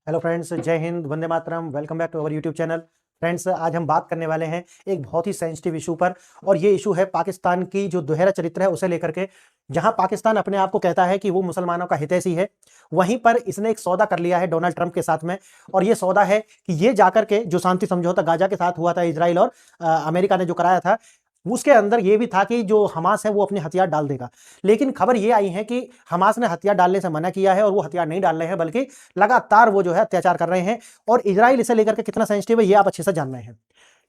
Hello friends, जय हिंद, वंदे मातरम। Welcome back to our YouTube channel. Friends, आज हम बात करने वाले हैं एक बहुत ही सेंसिटिव इशू पर, और ये इशू है पाकिस्तान की जो दोहरा चरित्र है उसे लेकर के। जहां पाकिस्तान अपने आप को कहता है कि वो मुसलमानों का हितैषी है, वहीं पर इसने एक सौदा कर लिया है डोनाल्ड ट्रंप के साथ में। और ये सौदा है कि ये जाकर के जो शांति समझौता गाजा के साथ हुआ था, इजराइल और अमेरिका ने जो कराया था, उसके अंदर ये भी था कि जो हमास है वो अपने हथियार डाल देगा। लेकिन खबर ये आई है कि हमास ने हथियार डालने से मना किया है, और वो हथियार नहीं डाल रहे हैं, बल्कि लगातार वो जो है अत्याचार कर रहे हैं। और इजराइल इसे लेकर के कितना सेंसिटिव है ये आप अच्छे से जान रहे हैं,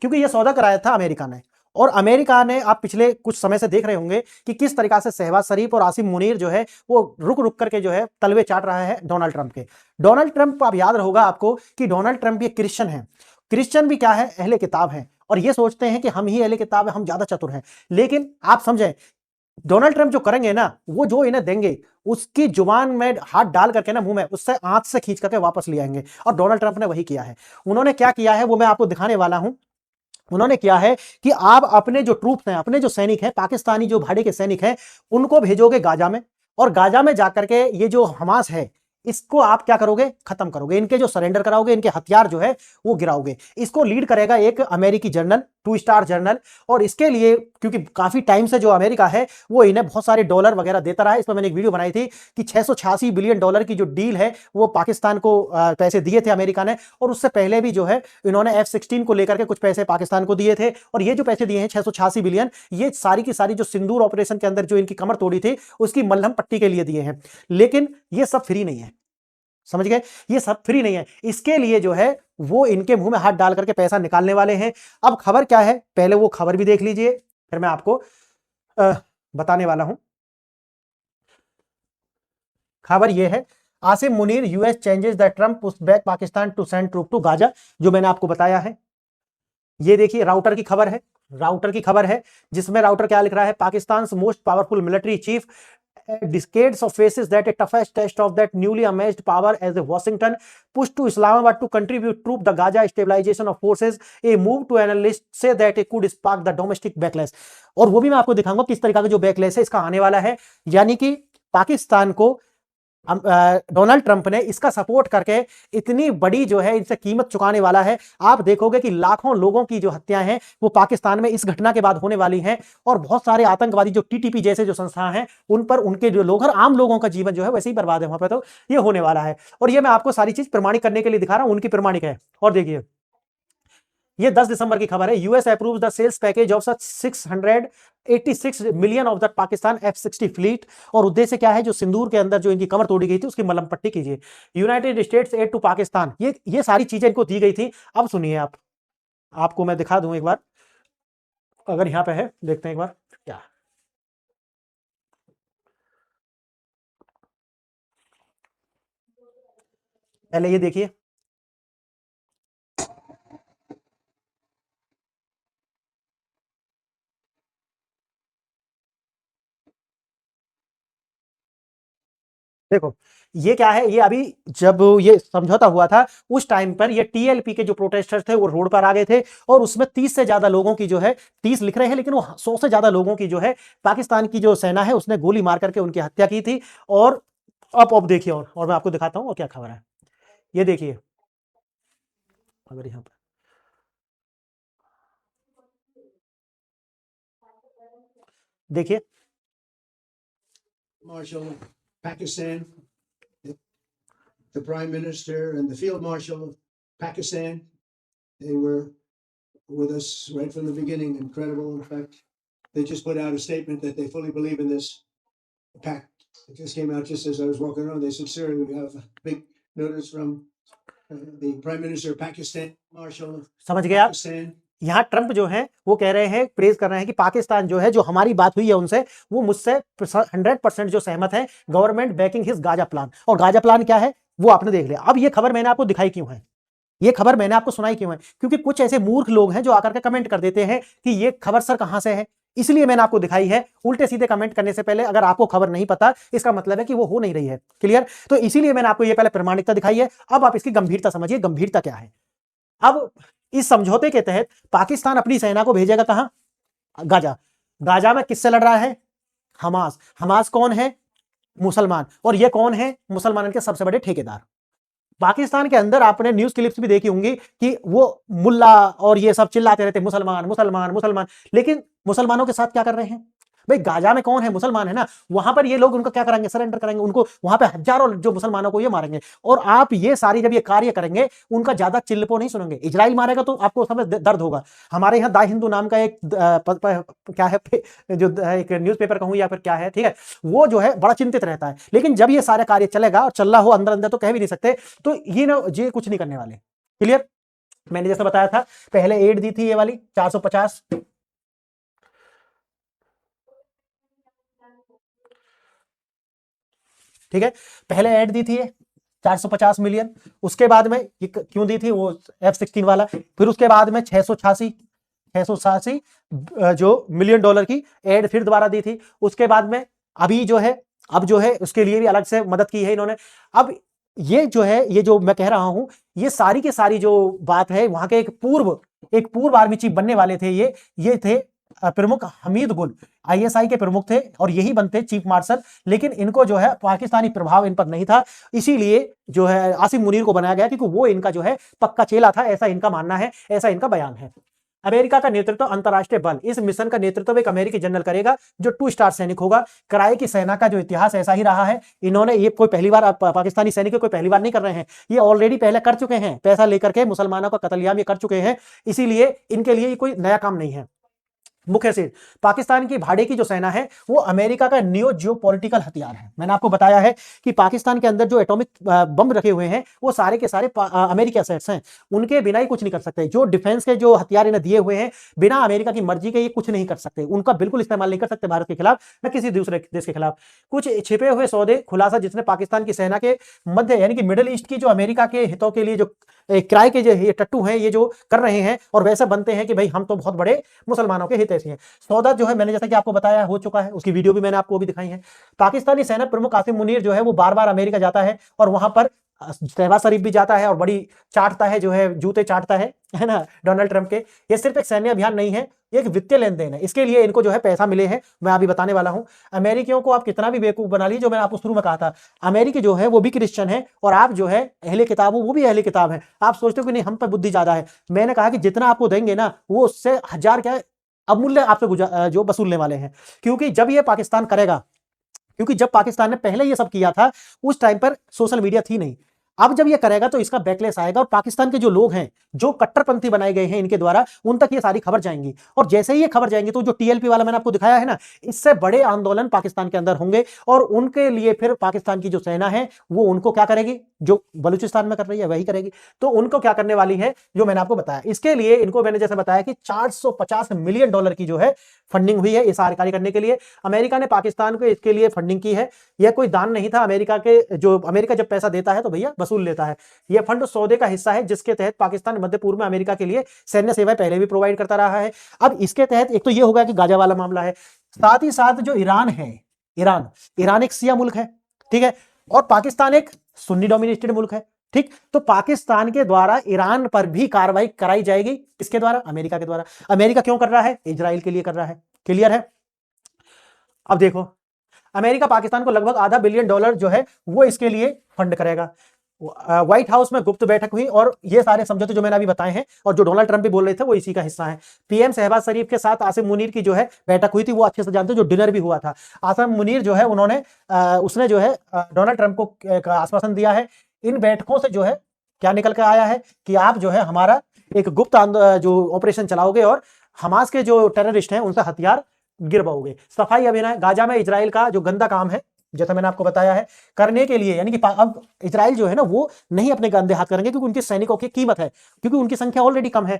क्योंकि ये सौदा कराया था अमेरिका ने। और अमेरिका ने, आप पिछले कुछ समय से देख रहे होंगे कि किस तरीका से शहबाज शरीफ और आसिम मुनीर जो है वो रुक रुक करके जो है तलवे चाट रहा है डोनाल्ड ट्रंप के। डोनाल्ड ट्रंप, आप याद होगा आपको कि डोनाल्ड ट्रंप भी क्रिश्चियन है। क्रिश्चियन भी क्या है, अहले किताब है, और ये सोचते हैं कि हम ही अहले किताब है, हम ज्यादा चतुर हैं। लेकिन आप समझें, डोनाल्ड ट्रंप जो करेंगे ना, वो जो इन्हें देंगे उसकी जुबान में हाथ डाल करके ना, मुंह में, उससे आंत से खींच करके वापस ले आएंगे। और डोनाल्ड ट्रंप ने वही किया है। उन्होंने क्या किया है वो मैं आपको दिखाने वाला हूं। उन्होंने किया है कि आप अपने जो ट्रूप्स हैं, अपने जो सैनिक हैं, पाकिस्तानी जो भाड़े के सैनिक हैं, उनको भेजोगे गाजा में। और गाजा में जाकर के ये जो हमास है, इसको आप क्या करोगे, खत्म करोगे, इनके जो सरेंडर कराओगे, इनके हथियार जो है वो गिराओगे। इसको लीड करेगा एक अमेरिकी जनरल, 2 स्टार जनरल। और इसके लिए, क्योंकि काफी टाइम से जो अमेरिका है वो इन्हें बहुत सारे डॉलर वगैरह देता रहा है। इस पर मैंने एक वीडियो बनाई थी कि 686 बिलियन डॉलर की जो डील है वो पाकिस्तान को पैसे दिए थे अमेरिका ने। और उससे पहले भी जो है इन्होंने F-16 को लेकर के कुछ पैसे पाकिस्तान को दिए थे। और ये जो पैसे दिए हैं 686 बिलियन, ये सारी की सारी जो सिंदूर ऑपरेशन के अंदर जो इनकी कमर तोड़ी थी उसकी मलहम पट्टी के लिए दिए हैं। लेकिन ये सब फ्री नहीं है, समझ गए? ये सब फ्री नहीं है। इसके लिए जो है वो इनके मुंह में हाथ डाल करके पैसा निकालने वाले हैं। अब खबर क्या है, पहले वो खबर भी देख लीजिए, फिर मैं आपको बताने वाला हूं। खबर ये है, Asim Munir, US changes the Trump push back Pakistan to send troop to Gaza, जो मैंने आपको बताया है। ये देखिए, राउटर की खबर है। राउटर की खबर है जिसमें राउटर क्या लिख रहा है, Pakistan most powerful military chief decades of faces that a toughest test of that newly emerged power as a Washington push to Islamabad to contribute troop the Gaza stabilization of forces, a move to analysts say that it could spark the domestic backlash। और वो भी मैं आपको दिखाऊंगा किस तरीका का जो बैकलैश है इसका आने वाला है। यानी कि पाकिस्तान को डोनाल्ड ट्रंप ने इसका सपोर्ट करके इतनी बड़ी जो है इनसे कीमत चुकाने वाला है। आप देखोगे कि लाखों लोगों की जो हत्याएं हैं वो पाकिस्तान में इस घटना के बाद होने वाली हैं। और बहुत सारे आतंकवादी जो टीटीपी जैसे जो संस्थान हैं उन पर, उनके जो लोग, हर आम लोगों का जीवन जो है वैसे ही बर्बाद है वहां पर। तो ये होने वाला है, और ये मैं आपको सारी चीज प्रमाणित करने के लिए दिखा रहा हूं, उनकी प्रमाणिक है। और देखिए, ये 10 दिसंबर की खबर है। US approves the sales package of 686 million of the Pakistan F-60 fleet. और उद्देश्य क्या है, जो सिंदूर के अंदर जो इनकी कमर तोड़ी गई थी उसकी मलहम पट्टी कीजिए। United States aid to Pakistan, ये सारी चीजें इनको दी गई थी। अब सुनिए, आपको मैं दिखा दूं एक बार, अगर यहां पे है, देखते हैं एक बार क्या। पहले ये देखिए, देखो ये क्या है। ये अभी जब ये समझौता हुआ था उस टाइम पर ये टीएलपी के जो प्रोटेस्टर्स थे वो रोड पर आ गए थे, और उसमें 30 से ज्यादा लोगों की जो है, 30 लिख रहे हैं लेकिन वो 100 से ज्यादा लोगों की जो है पाकिस्तान की जो सेना है उसने गोली मार करके उनकी हत्या की थी। और अब देखिए, और मैं आपको दिखाता हूं और क्या खबर है। ये देखिए, अगर यहां पर देखिए, Marshal of Pakistan, the Prime Minister and the Field Marshal of Pakistan. They were with us right from the beginning. Incredible. In fact, they just put out a statement that they fully believe in this pact. It just came out just as I was walking around. They said, "Sir, we have a big notice from the Prime Minister of Pakistan, Marshal of समझ गए आप? Pakistan." यहाँ Trump जो है वो कह रहे हैं, प्रेज कर रहे हैं कि पाकिस्तान जो है, जो हमारी बात हुई है उनसे, वो मुझसे 100% जो सहमत है। Government banking his Gaza plan. और गाजा प्लान क्या है वो आपने देख लिया। अब ये खबर मैंने आपको दिखाई क्यों है, ये खबर मैंने आपको सुनाई क्यों है, क्योंकि कुछ ऐसे मूर्ख लोग हैं जो आकर के कमेंट कर देते हैं कि ये खबर सर कहां से है। इसलिए मैंने आपको दिखाई है। उल्टे सीधे कमेंट करने से पहले अगर आपको खबर नहीं पता, इसका मतलब है कि वो हो नहीं रही है। क्लियर? तो इसीलिए मैंने आपको ये पहले प्रामाणिकता दिखाई है। अब आप इसकी गंभीरता समझिए, गंभीरता क्या है। अब इस समझौते के तहत पाकिस्तान अपनी सेना को भेजेगा कहां? गाजा। गाजा में किससे लड़ रहा है? हमास। हमास कौन है? मुसलमान। और ये कौन है? मुसलमानों के सबसे बड़े ठेकेदार। पाकिस्तान के अंदर आपने न्यूज क्लिप्स भी देखी होंगी कि वो मुल्ला और ये सब चिल्लाते रहते मुसलमान मुसलमान मुसलमान, लेकिन मुसलमानों के साथ क्या कर रहे हैं भाई? गाजा में कौन है? मुसलमान है ना। वहां पर ये लोग उनको क्या करेंगे? सरेंडर करेंगे उनको, वहां पे हजारों जो मुसलमानों को ये मारेंगे। और आप ये सारी जब ये कार्य करेंगे, उनका ज्यादा चिल्लपो नहीं सुनेंगे। इजराइल मारेगा तो आपको समझ दर्द होगा। हमारे यहाँ दा हिंदू नाम का एक क्या है जो एक न्यूज़पेपर कहूं या फिर क्या है, ठीक है, वो जो है बड़ा चिंतित रहता है। लेकिन जब ये सारे कार्य चलेगा और चल रहा हो अंदर अंदर तो कह भी नहीं सकते, तो ये ना ये कुछ नहीं करने वाले। क्लियर? मैंने जैसे बताया था, पहले एड दी थी ये वाली 450, ठीक है, पहले ऐड दी थी 450 मिलियन। उसके बाद में ये क्यों दी थी? वो F-16 वाला। फिर उसके बाद में 686 जो मिलियन डॉलर की ऐड फिर दोबारा दी थी। उसके बाद में अभी जो है, अब जो है उसके लिए भी अलग से मदद की है इन्होंने। अब ये जो है, ये जो मैं कह रहा हूं, ये सारी की सारी जो बात है, वहां के एक पूर्व आर्मी चीफ बनने वाले थे ये थे प्रमुख हमीद गुल, ISI के प्रमुख थे और यही बनते चीफ मार्शल। लेकिन इनको जो है पाकिस्तानी प्रभाव इन पर नहीं था, इसीलिए जो है आसिम मुनीर को बनाया गया, क्योंकि वो इनका जो है पक्का चेला था, ऐसा इनका मानना है, ऐसा इनका बयान है। अमेरिका का नेतृत्व अंतरराष्ट्रीय बल, इस मिशन का नेतृत्व एक अमेरिकी जनरल करेगा जो 2 स्टार सैनिक होगा। कराए की सेना का जो इतिहास ऐसा ही रहा है। इन्होंने ये कोई पहली बार पाकिस्तानी सैनिक कोई पहली बार नहीं कर रहे हैं, ये ऑलरेडी पहले कर चुके हैं, पैसा लेकर के मुसलमानों का कत्लेआम ये कर चुके हैं, इसीलिए इनके लिए ये कोई नया काम नहीं है। मुख्य से पाकिस्तान की भाड़े की जो सेना है वो अमेरिका का न्यू जियोपॉलिटिकल हथियार है। मैंने आपको बताया है कि पाकिस्तान के अंदर जो एटॉमिक बम रखे हुए हैं वो सारे के सारे अमेरिकी एसेट्स हैं, उनके बिना ही कुछ नहीं कर सकते। जो डिफेंस के जो हथियार इन्हें दिए हुए हैं, बिना अमेरिका की मर्जी के ये कुछ नहीं कर सकते, उनका बिल्कुल इस्तेमाल नहीं कर सकते भारत के खिलाफ न किसी दूसरे देश के खिलाफ। कुछ छिपे हुए सौदे खुलासा जिसने पाकिस्तान की सेना के मध्य यानी कि मिडिल ईस्ट की जो अमेरिका के हितों के लिए जो किराए के जो ये टट्टू हैं ये जो कर रहे हैं, और वैसे बनते हैं कि भाई हम तो बहुत बड़े मुसलमानों के हितैषी हैं। सौदा जो है मैंने जैसा कि आपको बताया हो चुका है, उसकी वीडियो भी मैंने आपको भी दिखाई है। पाकिस्तानी सेना प्रमुख आसिम मुनीर जो है वो बार बार अमेरिका जाता है और वहां पर शहबाज शरीफ भी जाता है और बड़ी चाटता है, जो है जूते चाटता है ना डोनाल्ड ट्रंप के। ये सिर्फ एक सैन्य अभियान नहीं है, ये एक वित्तीय लेन देन है। इसके लिए इनको जो है पैसा मिले हैं, मैं अभी बताने वाला हूं। अमेरिकियों को आप कितना भी बेवकूफ बना लीजिए, जो मैंने आपको शुरू में कहा था, अमेरिकी जो है वो भी क्रिश्चियन है और आप जो है अहले किताब हो, वो भी अहले किताब है। आप सोचते हो कि नहीं हम पर बुद्धि ज्यादा है, मैंने कहा कि जितना आपको देंगे ना वो उससे हजार क्या अमूल्य आपसे जो वसूलने वाले हैं। क्योंकि जब ये पाकिस्तान करेगा, क्योंकि जब पाकिस्तान ने पहले ये सब किया था उस टाइम पर सोशल मीडिया थी नहीं, अब जब ये करेगा तो इसका बैकलेस आएगा और पाकिस्तान के जो लोग हैं जो कट्टरपंथी बनाए गए हैं इनके द्वारा, उन तक ये सारी खबर जाएंगी। और जैसे ही ये खबर जाएंगी तो जो TLP वाला मैंने आपको दिखाया है ना, इससे बड़े आंदोलन पाकिस्तान के अंदर होंगे और उनके लिए फिर पाकिस्तान की जो सेना है वो उनको क्या करेगी, जो बलूचिस्तान में कर रही है वही करेगी। तो उनको क्या करने वाली है जो मैंने आपको बताया, इसके लिए इनको मैंने जैसे बताया कि 450 मिलियन डॉलर की जो है फंडिंग हुई है इस कार्य करने के लिए। अमेरिका ने पाकिस्तान को इसके लिए फंडिंग की है, यह कोई दान नहीं था। अमेरिका जब पैसा देता है तो भैया वसूल लेता है। यह फंड उस सौदे का हिस्सा है जिसके तहत पाकिस्तान मध्य पूर्व में अमेरिका के लिए सैन्य सेवाएं पहले भी प्रोवाइड करता रहा है। अब इसके तहत एक तो यह होगा कि गाजा वाला मामला है, साथ ही साथ जो ईरान है, ईरान एक शिया मुल्क है, ठीक है, और पाकिस्तान एक सुन्नी डोमिनेटेड मुल्क है, ठीक। तो पाकिस्तान के द्वारा ईरान पर भी कार्रवाई कराई जाएगी, किसके द्वारा? अमेरिका के द्वारा। अमेरिका क्यों कर रहा है? इजराइल के लिए कर रहा है। क्लियर है? अब देखो, अमेरिका पाकिस्तान को लगभग $500 बिलियन जो है वो इसके लिए फंड करेगा। व्हाइट हाउस में गुप्त बैठक हुई और ये सारे समझौते जो मैंने अभी बताए हैं और जो डोनाल्ड ट्रंप भी बोल रहे थे वो इसी का हिस्सा है। PM शहबाज शरीफ के साथ आसिम मुनीर की जो है बैठक हुई थी, वो अच्छे से जानते हो, जो डिनर भी हुआ था। आसिम मुनीर जो है उसने जो है डोनाल्ड ट्रंप को एक आश्वासन दिया है। इन बैठकों से जो है क्या निकल कर आया है कि आप जो है हमारा एक गुप्त जो ऑपरेशन चलाओगे और हमास के जो टेररिस्ट हैं उनसे हथियार गिरवाओगे। सफाई अभियान गाजा में इजराइल का जो गंदा काम है, जैसा मैंने आपको बताया है, करने के लिए, यानी कि अब इजराइल जो है ना वो नहीं अपने गंदे हाथ करेंगे, क्योंकि उनके सैनिकों की कीमत है, क्योंकि उनकी संख्या ऑलरेडी कम है,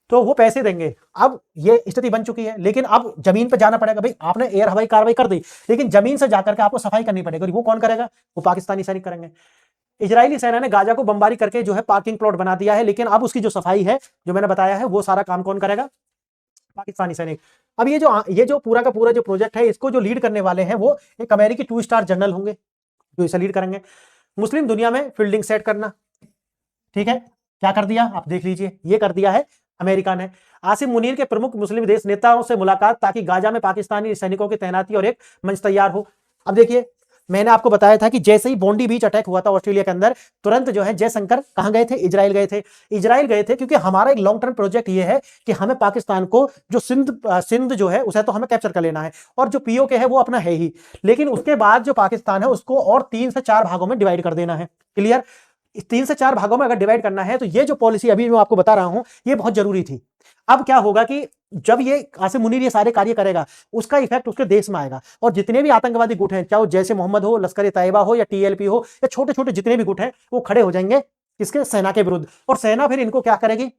तो वो पैसे देंगे। अब ये स्थिति बन चुकी है, लेकिन अब जमीन पर जाना पड़ेगा। भाई आपने एयर हवाई कार्रवाई कर दी, लेकिन जमीन से जाकर के आपको सफाई करनी पड़ेगी, और वो कौन करेगा? वो पाकिस्तानी सैनिक करेंगे। इजरायली सेना ने गाजा को बमबारी करके जो है पार्किंग प्लॉट बना दिया है, लेकिन अब उसकी जो सफाई है जो मैंने बताया है वो सारा काम कौन करेगा? पाकिस्तानी सैनिक। अब ये जो पूरा का पूरा जो प्रोजेक्ट है इसको जो लीड करने वाले हैं वो एक अमेरिकी 2 स्टार जनरल होंगे जो इसे लीड करेंगे। मुस्लिम दुनिया में फील्डिंग सेट करना, ठीक है, क्या कर दिया आप देख लीजिए, ये कर दिया है अमेरिका ने। आसिम मुनीर के प्रमुख मुस्लिम देश नेताओं से मुलाकात ताकि गाजा में पाकिस्तानी सैनिकों की तैनाती और एक मंच तैयार हो। अब देखिए मैंने आपको बताया था कि जैसे ही बॉन्डी बीच अटैक हुआ था ऑस्ट्रेलिया के अंदर, तुरंत जो है जयशंकर कहां गए थे? इजराइल गए थे। इजराइल गए थे क्योंकि हमारा एक लॉन्ग टर्म प्रोजेक्ट ये है कि हमें पाकिस्तान को जो सिंध जो है उसे तो हमें कैप्चर कर लेना है, और जो पीओके है वो अपना है ही, लेकिन उसके बाद जो पाकिस्तान है उसको और 3 से 4 भागों में डिवाइड कर देना है। क्लियर? 3 से 4 भागों में अगर डिवाइड करना है तो ये जो पॉलिसी अभी मैं आपको बता रहा हूं ये बहुत जरूरी थी। अब क्या होगा कि जब ये कासिम मुनीर ये सारे कार्य करेगा, उसका इफेक्ट उसके देश में आएगा, और जितने भी आतंकवादी गुट हैं, चाहे जैसे मोहम्मद हो, लश्कर तैयबा हो, या टीएलपी हो, या छोटे छोटे जितने भी गुट हैं, वो खड़े हो जाएंगे इसके सेना के विरुद्ध, और सेना फिर इनको क्या करेगी?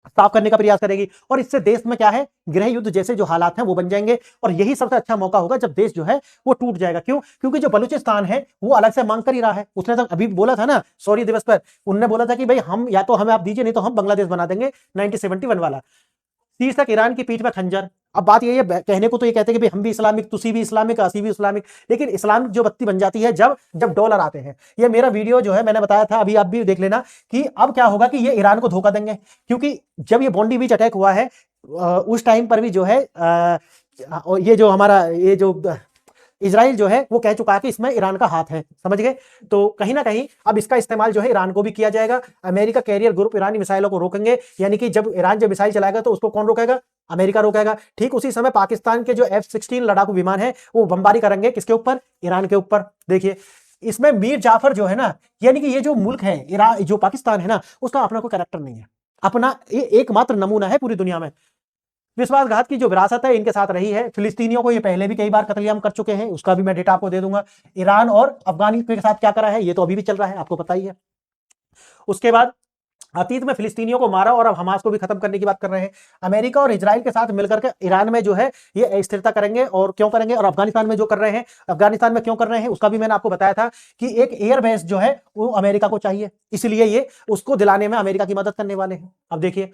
साफ करने का प्रयास करेगी, और इससे देश में क्या है, गृह युद्ध जैसे जो हालात हैं वो बन जाएंगे, और यही सबसे अच्छा मौका होगा जब देश जो है वो टूट जाएगा। क्यों? क्योंकि जो बलूचिस्तान है वो अलग से मांग कर ही रहा है। उसने तो अभी बोला था ना सॉरी दिवस पर, उन्होंने बोला था कि भाई हम या तो हमें आप दीजिए, नहीं तो हम बांग्लादेश बना देंगे 1971 वाला। शीर्षक ईरान की पीठ में खंजर। अब बात ये है, कहने को तो ये कहते हैं कि भाई हम भी इस्लामिक, तुसी भी इस्लामिक, असी भी इस्लामिक, लेकिन इस्लामिक जो बत्ती बन जाती है जब जब डॉलर आते हैं। ये मेरा वीडियो जो है मैंने बताया था, अभी आप भी देख लेना, कि अब क्या होगा कि ये ईरान को धोखा देंगे, क्योंकि जब ये बॉन्डी बीच अटैक हुआ है उस टाइम पर भी जो है ये जो हमारा ये जो इजराइल जो है वो कह चुका है कि इसमें ईरान का हाथ है, समझ गए? तो कहीं ना कहीं अब इसका इस्तेमाल जो है ईरान को भी किया जाएगा। अमेरिका कैरियर ग्रुप ईरानी मिसाइलों को रोकेंगे, यानी कि जब ईरान जब मिसाइल चलाएगा तो उसको कौन रोकेगा? अमेरिका रोकेगा। ठीक उसी समय पाकिस्तान के जो F-16 लड़ाकू विमान है वो बमबारी करेंगे किसके ऊपर? ईरान के ऊपर। देखिए इसमें मीर जाफर जो है ना, यानी कि ये जो मुल्क है ईरान, जो पाकिस्तान है ना, उसका अपना कोई कैरेक्टर नहीं है, अपना ये एकमात्र नमूना है पूरी दुनिया में। विश्वासघात की जो विरासत है इनके साथ रही है। फिलिस्तीनियों को ये पहले भी कई बार कत्लेआम कर चुके हैं, उसका भी मैं डेटा आपको दे दूंगा। ईरान और अफगानी के साथ क्या करा है ये तो अभी भी चल रहा है, आपको पता ही है। उसके बाद अतीत में फिलिस्तीनियों को मारा और अब हमास को भी खत्म करने की बात कर रहे हैं। अमेरिका और इजराइल के साथ मिलकर के ईरान में जो है ये स्थिरता करेंगे, और क्यों करेंगे? और अफगानिस्तान में जो कर रहे हैं, अफगानिस्तान में क्यों कर रहे हैं उसका भी मैंने आपको बताया था कि एक एयर बेस जो है वो अमेरिका को चाहिए, इसलिए ये उसको दिलाने में अमेरिका की मदद करने वाले हैं। अब देखिए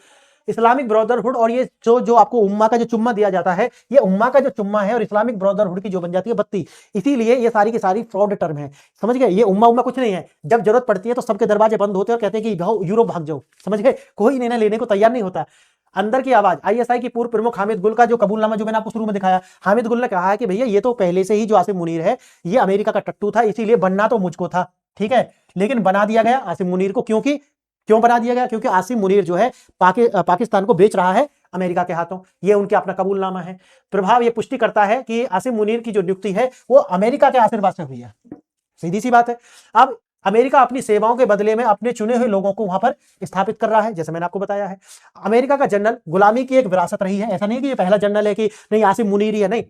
इस्लामिक ब्रदरहुड, और ये जो आपको उम्मा का जो चुम्मा दिया जाता है, ये उम्मा का जो चुम्मा है और इस्लामिक ब्रदरहुड की जो बन जाती है बत्ती, इसीलिए ये सारी की सारी फ्रॉड टर्म है, समझ गए? ये उम्मा कुछ नहीं है। जब जरूरत पड़ती है तो सबके दरवाजे बंद होते हैं और कहते हैं कि भाओ यूरोप भाग जाओ, समझ गए? कोई निर्णय लेने को तैयार नहीं होता। अंदर की आवाज, आईएसआई की पूर्व प्रमुख हामिद गुल का जो कबूलनामा जो मैंने आपको शुरू में दिखाया, हामिद गुल ने कहा है कि भैया ये तो पहले से ही जो आसिम मुनीर है ये अमेरिका का टट्टू था, इसीलिए बनना तो मुझको था, ठीक है, लेकिन बना दिया गया आसिम मुनीर को। क्योंकि क्यों बना दिया गया? क्योंकि आसिम मुनीर जो है पाकिस्तान को बेच रहा है अमेरिका के हाथों, ये उनके अपना कबूलनामा है। प्रभाव ये पुष्टि करता है कि आसिम मुनीर की जो नियुक्ति है वो अमेरिका के आशीर्वाद से हुई है, सीधी सी बात है। अब अमेरिका अपनी सेवाओं के बदले में अपने चुने हुए लोगों को वहां पर स्थापित कर रहा है, जैसे मैंने आपको बताया है। अमेरिका का जनरल गुलामी की एक विरासत रही है, ऐसा नहीं कि ये पहला जनरल है कि नहीं आसिम मुनीर ही है, नहीं।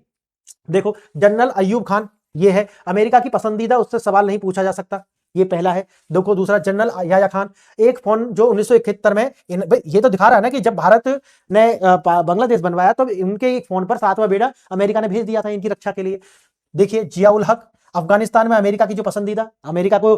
देखो जनरल अय्यूब खान ये है अमेरिका की पसंदीदा, उससे सवाल नहीं पूछा जा सकता, ये पहला है। देखो दूसरा जनरल याया खान, एक फोन जो 1971 में ये तो दिखा रहा है ना कि जब भारत ने बांग्लादेश बनवाया तो उनके एक फोन पर 7वां बेड़ा अमेरिका ने भेज दिया था इनकी रक्षा के लिए। देखिए जियाउल हक, अफगानिस्तान में अमेरिका की जो पसंदीदा, अमेरिका को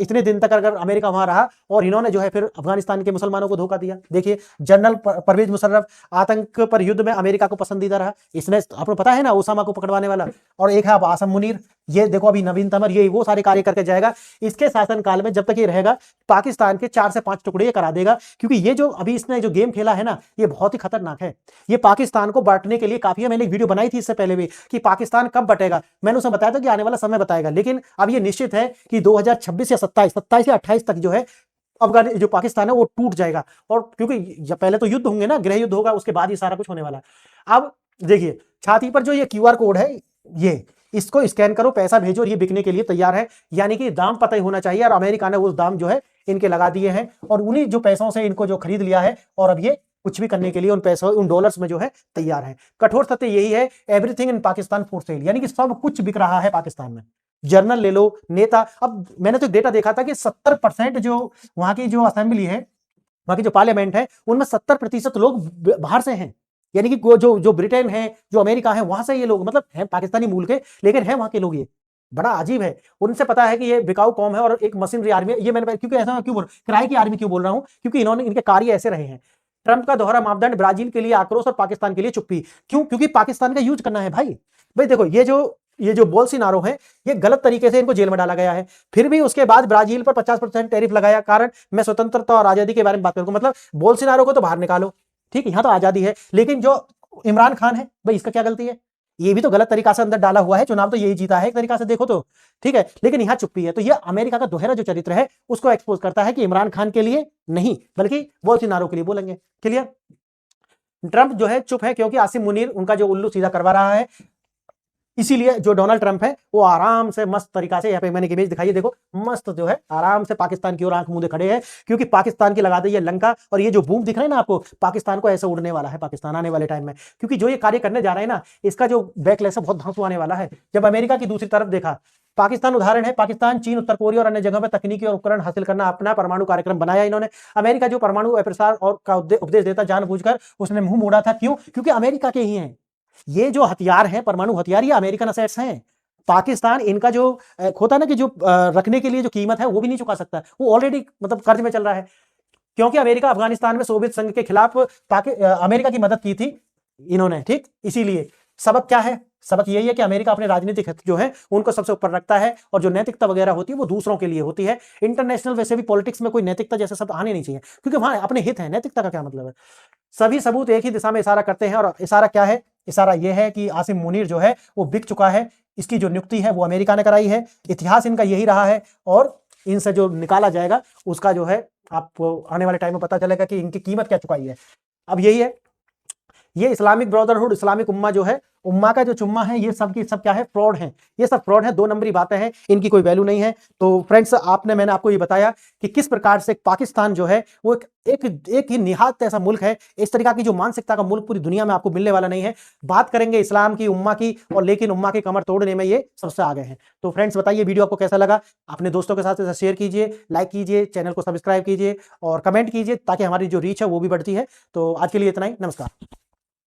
इतने दिन तक अगर अमेरिका वहां रहा और इन्होंने जो है फिर अफगानिस्तान के मुसलमानों को धोखा दिया। देखिए जनरल परवेज मुशर्रफ, आतंक पर युद्ध में अमेरिका को पसंदीदा रहा, इसने आपको पता है ना ओसामा को पकड़वाने वाला। और एक है अब आसिम मुनीर, ये देखो अभी नवीन तमर, ये वो सारे कार्य करके जाएगा। इसके शासनकाल में जब तक ये रहेगा पाकिस्तान के 4 से 5 टुकड़े ये करा देगा, क्योंकि ये जो अभी इसने जो गेम खेला है ना ये बहुत ही खतरनाक है। ये पाकिस्तान को बांटने के लिए काफी है। मैंने एक वीडियो बनाई थी इससे पहले भी कि पाकिस्तान कब बटेगा, मैंने उसे बताया था कि आने वाला समय बताएगा, लेकिन अब ये निश्चित है कि 2026 या 27 या 28 तक जो है अफगान जो पाकिस्तान है वो टूट जाएगा। और क्योंकि पहले तो युद्ध होंगे ना, गृह युद्ध होगा, उसके बाद ही सारा कुछ होने वाला है। अब देखिए छाती पर जो ये क्यूआर कोड है, ये इसको स्कैन करो, पैसा भेजो और ये बिकने के लिए तैयार है, यानी कि दाम पता ही होना चाहिए। और अमेरिका ने उस दाम जो है इनके लगा दिए हैं, और उन्हीं जो पैसों से इनको जो खरीद लिया है, और अब ये कुछ भी करने के लिए उन पैसों, उन डॉलर्स में जो है तैयार है। कठोर सत्य यही है, everything in Pakistan for sale, यानी कि सब कुछ बिक रहा है पाकिस्तान में। जर्नल ले लो, नेता, अब मैंने तो डेटा देखा था कि 70% जो वहां की जो असेंबली है, वहां की जो पार्लियामेंट है, उनमें 70% लोग बाहर से हैं, यानी कि जो ब्रिटेन है, जो अमेरिका है, वहां से ये लोग मतलब हैं पाकिस्तानी मूल के, लेकिन हैं वहां के लोग। ये बड़ा अजीब है, उनसे पता है कि ये बिकाऊ कौम है और एक मशीनरी आर्मी है। ये मैंने क्योंकि ऐसा क्यों बोल, किराए की आर्मी क्यों बोल रहा हूं, क्योंकि इन्होंने इनके कार्य ऐसे रहे हैं। ट्रंप का दोहरा मापदंड, ब्राजील के लिए आक्रोश और पाकिस्तान के लिए चुप्पी। क्यों? क्योंकि पाकिस्तान का यूज करना है भाई देखो ये जो बोल्सोनारो है, ये गलत तरीके से इनको जेल में डाला गया है। फिर भी उसके बाद ब्राजील पर 50% टैरिफ लगाया, कारण मैं स्वतंत्रता और आजादी के बारे में बात करूं, मतलब बोल्सोनारो को तो बाहर निकालो, ठीक है, यहां तो आजादी है, लेकिन जो इमरान खान है भाई इसका क्या गलती है? ये भी तो गलत तरीका से अंदर डाला हुआ है, चुनाव तो यही जीता है एक तरीका से देखो तो, ठीक है, लेकिन यहां चुप्पी है। तो ये अमेरिका का दोहरा जो चरित्र है उसको एक्सपोज करता है कि इमरान खान के लिए नहीं बल्कि बहुत सी नारों के लिए बोलेंगे। क्लियर? ट्रंप जो है चुप है क्योंकि आसिम मुनीर उनका जो उल्लू सीधा करवा रहा है, इसीलिए जो डोनाल्ड ट्रंप है वो आराम से मस्त तरीका से, यहाँ पे मैंने इमेज दिखाई है, देखो मस्त जो है आराम से पाकिस्तान की ओर आंख मूंदे खड़े हैं, क्योंकि पाकिस्तान की लगा दी है लंका। और ये जो बूम दिख रहा है ना आपको, पाकिस्तान को ऐसे उड़ने वाला है पाकिस्तान आने वाले टाइम में, क्योंकि जो ये कार्य करने जा रहे हैं ना, इसका जो बैकलैश है बहुत धांसू आने वाला है। जब अमेरिका की दूसरी तरफ देखा, पाकिस्तान उदाहरण है, पाकिस्तान, चीन, उत्तर कोरिया और अन्य जगहों पर तकनीकी और उपकरण हासिल करना, अपना परमाणु कार्यक्रम बनाया इन्होंने। अमेरिका जो परमाणु प्रसार और का उपदेश देता जानबूझकर उसने मुंह मोड़ा था। क्यों? क्योंकि अमेरिका के ही हैं ये जो हथियार हैं, परमाणु हथियार, ये अमेरिकन असेट्स हैं। पाकिस्तान इनका जो होता है ना कि जो रखने के लिए जो कीमत है वो भी नहीं चुका सकता, वो ऑलरेडी मतलब कर्ज में चल रहा है, क्योंकि अमेरिका अफगानिस्तान में सोवियत संघ के खिलाफ अमेरिका की मदद की थी इन्होंने, ठीक। इसीलिए सबक क्या है? सबक यही है कि अमेरिका अपने राजनीतिक हित जो है उनको सबसे ऊपर रखता है, और जो नैतिकता वगैरह होती है वो दूसरों के लिए होती है। इंटरनेशनल वैसे भी पॉलिटिक्स में कोई नैतिकता जैसे शब्द आने नहीं चाहिए, क्योंकि वहां अपने हित है, नैतिकता का क्या मतलब है? सभी सबूत एक ही दिशा में इशारा करते हैं, और इशारा क्या है? इशारा यह है कि आसिम मुनीर जो है वो बिक चुका है, इसकी जो नियुक्ति है वो अमेरिका ने कराई है, इतिहास इनका यही रहा है, और इनसे जो निकाला जाएगा उसका जो है आपको आने वाले टाइम में पता चलेगा कि इनकी कीमत क्या चुकाई है। अब यही है, ये इस्लामिक ब्रदरहुड, इस्लामिक उम्मा जो है, उम्मा का जो चुम्मा है, ये सब की सब क्या है? फ्रॉड है, ये सब फ्रॉड है, 2 नंबरी बातें हैं, इनकी कोई वैल्यू नहीं है। तो फ्रेंड्स मैंने आपको ये बताया कि किस प्रकार से पाकिस्तान जो है वो एक ही निहायत ऐसा मुल्क है, इस तरीका की जो मानसिकता का मुल्क पूरी दुनिया में आपको मिलने वाला नहीं है। बात करेंगे इस्लाम की, उम्मा की, और लेकिन उम्मा की कमर तोड़ने में ये सबसे आगे हैं। तो फ्रेंड्स बताइए वीडियो आपको कैसा लगा, अपने दोस्तों के साथ इसे शेयर कीजिए, लाइक कीजिए, चैनल को सब्सक्राइब कीजिए और कमेंट कीजिए, ताकि हमारी जो रीच है वो भी बढ़ती है। तो आज के लिए इतना ही, नमस्कार।